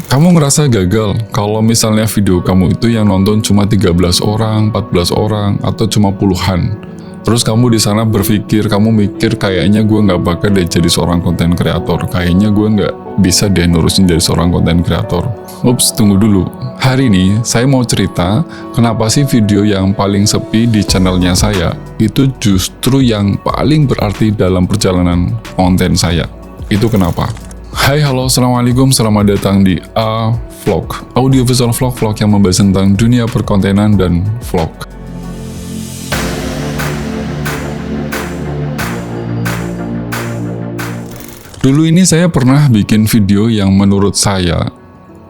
Kamu ngerasa gagal kalau misalnya video kamu itu yang nonton cuma 13 orang, 14 orang, atau cuma puluhan. Terus kamu di sana berpikir, kamu mikir kayaknya gue nggak bakal deh jadi seorang konten kreator. Kayaknya gue nggak bisa deh nurusin jadi seorang konten kreator. Ups, tunggu dulu. Hari ini saya mau cerita kenapa sih video yang paling sepi di channelnya saya itu justru yang paling berarti dalam perjalanan konten saya. Itu kenapa? Hai, halo, assalamualaikum, selamat datang di A Vlog, audiovisual vlog yang membahas tentang dunia perkontenan dan vlog. Dulu ini saya pernah bikin video yang menurut saya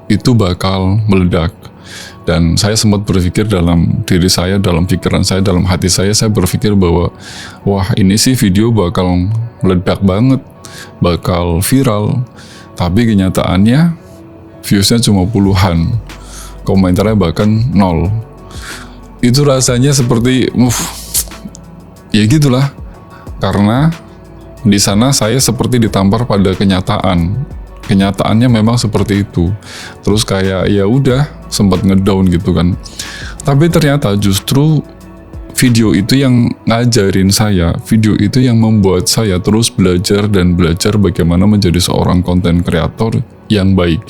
itu bakal meledak. Dan saya sempat berpikir dalam diri saya, dalam pikiran saya, dalam hati saya berpikir bahwa wah, ini sih video bakal meledak banget, bakal viral. Tapi kenyataannya viewsnya cuma puluhan, komentarnya bahkan 0. Itu rasanya seperti ya gitulah. Karena di sana saya seperti ditampar pada kenyataan. Kenyataannya memang seperti itu. Terus kayak ya udah sempat ngedown gitu kan. Tapi ternyata justru video itu yang ngajarin saya, video itu yang membuat saya terus belajar dan belajar bagaimana menjadi seorang konten kreator yang baik.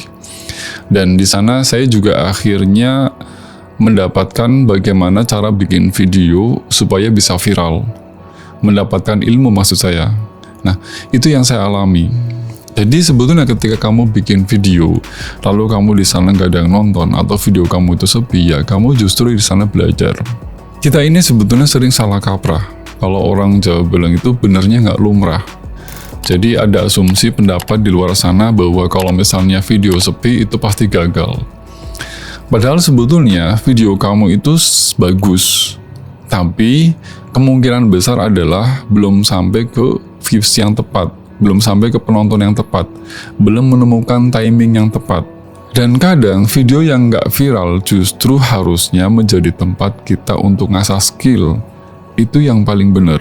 Dan di sana saya juga akhirnya mendapatkan bagaimana cara bikin video supaya bisa viral. Mendapatkan ilmu maksud saya. Nah, itu yang saya alami. Jadi sebetulnya ketika kamu bikin video, lalu kamu di sana nggak ada yang nonton atau video kamu itu sepi, ya kamu justru di sana belajar. Kita ini sebetulnya sering salah kaprah. Kalau orang Jawa bilang itu benernya nggak lumrah. Jadi ada asumsi pendapat di luar sana bahwa kalau misalnya video sepi itu pasti gagal. Padahal sebetulnya video kamu itu bagus. Tapi kemungkinan besar adalah belum sampai ke views yang tepat. Belum sampai ke penonton yang tepat. Belum menemukan timing yang tepat. Dan kadang video yang nggak viral justru harusnya menjadi tempat kita untuk ngasah skill. Itu yang paling benar.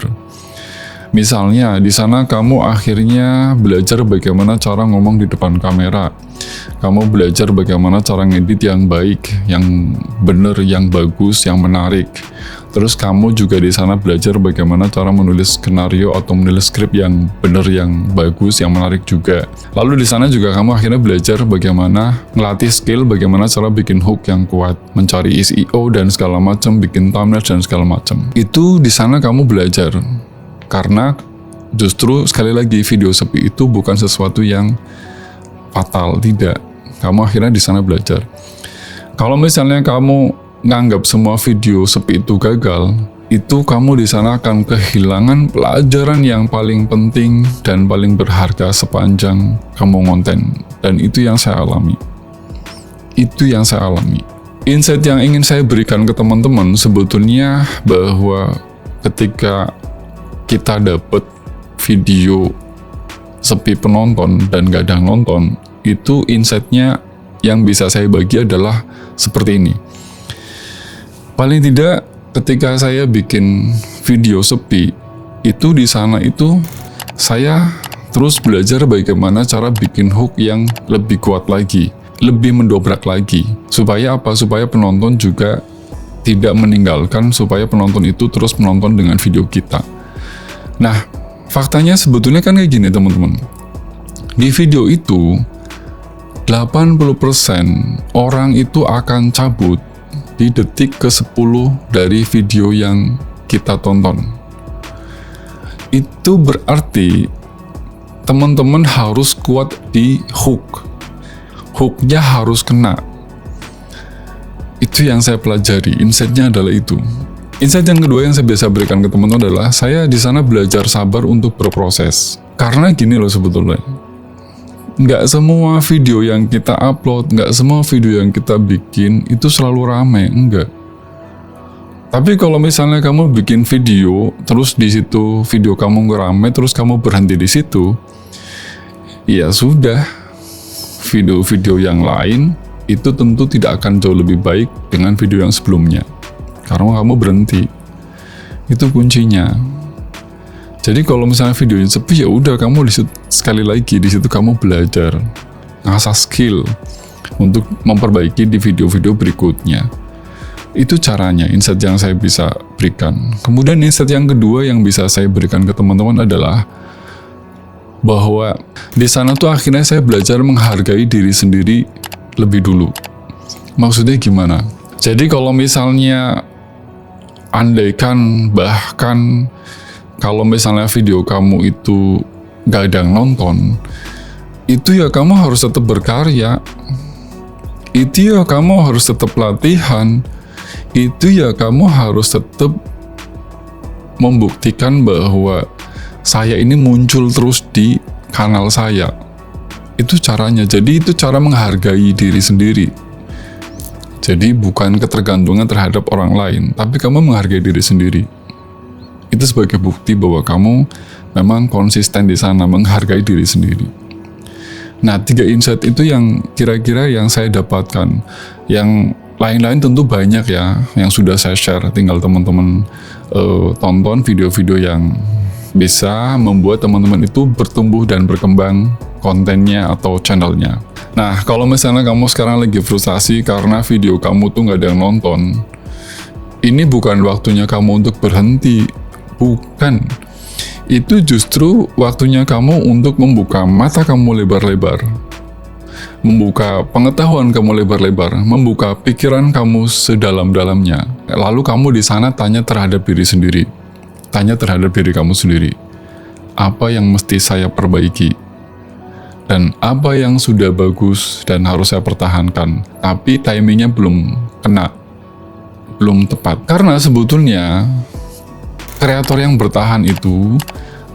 Misalnya di sana kamu akhirnya belajar bagaimana cara ngomong di depan kamera. Kamu belajar bagaimana cara ngedit yang baik, yang benar, yang bagus, yang menarik. Terus kamu juga di sana belajar bagaimana cara menulis skenario atau menulis skrip yang benar, yang bagus, yang menarik juga. Lalu di sana juga kamu akhirnya belajar bagaimana ngelatih skill, bagaimana cara bikin hook yang kuat, mencari SEO dan segala macam, bikin thumbnail dan segala macam. Itu di sana kamu belajar. Karena justru sekali lagi video sepi itu bukan sesuatu yang fatal, tidak. Kamu akhirnya di sana belajar. Kalau misalnya kamu nganggap semua video sepi itu gagal, itu kamu di sana akan kehilangan pelajaran yang paling penting dan paling berharga sepanjang kamu ngonten. Dan itu yang saya alami. Itu yang saya alami. Insight yang ingin saya berikan ke teman-teman sebetulnya bahwa ketika kita dapat video sepi penonton dan gak ada yang nonton, itu insight-nya yang bisa saya bagi adalah seperti ini. Paling tidak ketika saya bikin video sepi, itu di sana itu saya terus belajar bagaimana cara bikin hook yang lebih kuat lagi, lebih mendobrak lagi. Supaya apa? Supaya penonton juga tidak meninggalkan, supaya penonton itu terus menonton dengan video kita. Nah, faktanya sebetulnya kan kayak gini teman-teman. Di video itu 80% orang itu akan cabut di detik ke-10 dari video yang kita tonton. Itu berarti teman-teman harus kuat di hook. Hooknya harus kena. Itu yang saya pelajari, insight-nya adalah itu. Insight yang kedua yang saya biasa berikan ke teman-teman adalah saya di sana belajar sabar untuk berproses. Karena gini loh sebetulnya. Nggak semua video yang kita upload, nggak semua video yang kita bikin itu selalu rame, enggak. Tapi kalau misalnya kamu bikin video, terus di situ video kamu nggak rame, terus kamu berhenti di situ, ya sudah. Video-video yang lain itu tentu tidak akan jauh lebih baik dengan video yang sebelumnya. Karena kamu berhenti. Itu kuncinya. Jadi kalau misalnya videonya sepi, ya udah kamu di situ, sekali lagi di situ kamu belajar, ngasah skill. untuk memperbaiki di video-video berikutnya. Itu caranya, insight yang saya bisa berikan. Kemudian insight yang kedua yang bisa saya berikan ke teman-teman adalah bahwa di sana tuh akhirnya saya belajar menghargai diri sendiri lebih dulu. Maksudnya gimana? Jadi kalau misalnya andaikan bahkan kalau misalnya video kamu itu gak ada yang nonton, itu ya kamu harus tetap berkarya, itu ya kamu harus tetap latihan, itu ya kamu harus tetap membuktikan bahwa saya ini muncul terus di kanal saya. Itu caranya. Jadi itu cara menghargai diri sendiri. Jadi bukan ketergantungan terhadap orang lain, tapi kamu menghargai diri sendiri. Itu sebagai bukti bahwa kamu memang konsisten di sana, menghargai diri sendiri. Nah, 3 insight itu yang kira-kira yang saya dapatkan. Yang lain-lain tentu banyak ya, yang sudah saya share. Tinggal teman-teman tonton video-video yang bisa membuat teman-teman itu bertumbuh dan berkembang kontennya atau channelnya. Nah, kalau misalnya kamu sekarang lagi frustasi karena video kamu tuh nggak ada yang nonton, ini bukan waktunya kamu untuk berhenti. Bukan. Itu justru waktunya kamu untuk membuka mata kamu lebar-lebar. Membuka pengetahuan kamu lebar-lebar, membuka pikiran kamu sedalam-dalamnya. Lalu kamu di sana tanya terhadap diri sendiri. Tanya terhadap diri kamu sendiri. Apa yang mesti saya perbaiki? Dan apa yang sudah bagus dan harus saya pertahankan, tapi timingnya belum kena, belum tepat. Karena sebetulnya kreator yang bertahan itu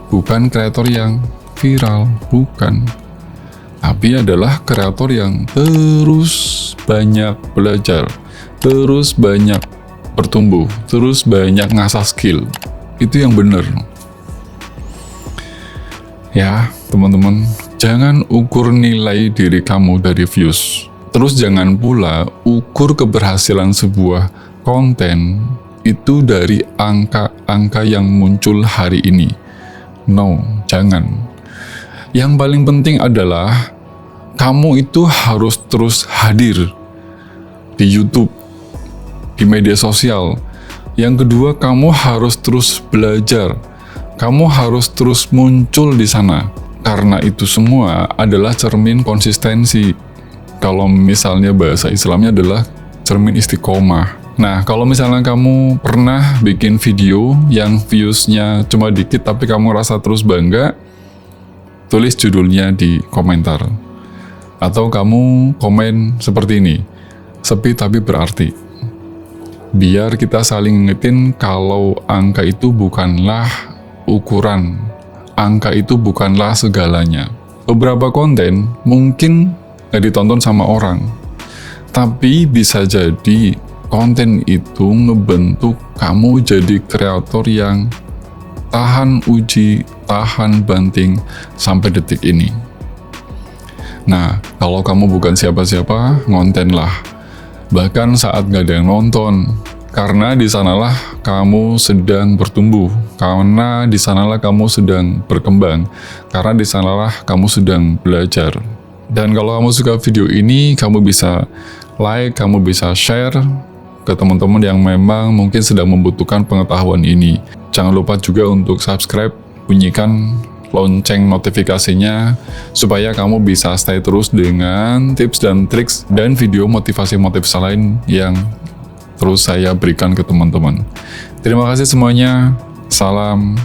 bukan kreator yang viral, bukan. Tapi adalah kreator yang terus banyak belajar, terus banyak bertumbuh, terus banyak ngasah skill. Itu yang benar. Ya, teman-teman, jangan ukur nilai diri kamu dari views. Terus jangan pula ukur keberhasilan sebuah konten itu dari angka-angka yang muncul hari ini. No, jangan. Yang paling penting adalah kamu itu harus terus hadir di YouTube, di media sosial. Yang kedua, kamu harus terus belajar. Kamu harus terus muncul di sana. Karena itu semua adalah cermin konsistensi. Kalau misalnya bahasa Islamnya adalah cermin istiqomah. Nah, kalau misalnya kamu pernah bikin video yang views-nya cuma dikit tapi kamu rasa terus bangga, tulis judulnya di komentar. Atau kamu komen seperti ini, sepi tapi berarti. Biar kita saling ngingetin kalau angka itu bukanlah ukuran. Angka itu bukanlah segalanya. Beberapa konten mungkin gak ditonton sama orang, tapi bisa jadi konten itu ngebentuk kamu jadi kreator yang tahan uji, tahan banting sampai detik ini. Nah, kalau kamu bukan siapa-siapa, ngontenlah. Bahkan saat gak ada yang nonton, karena di sanalah kamu sedang bertumbuh, karena di sanalah kamu sedang berkembang, karena di sanalah kamu sedang belajar. Dan kalau kamu suka video ini, kamu bisa like, kamu bisa share ke teman-teman yang memang mungkin sedang membutuhkan pengetahuan ini. Jangan lupa juga untuk subscribe, bunyikan lonceng notifikasinya supaya kamu bisa stay terus dengan tips dan triks dan video motivasi-motivasi lain yang terus saya berikan ke teman-teman. Terima kasih semuanya. Salam.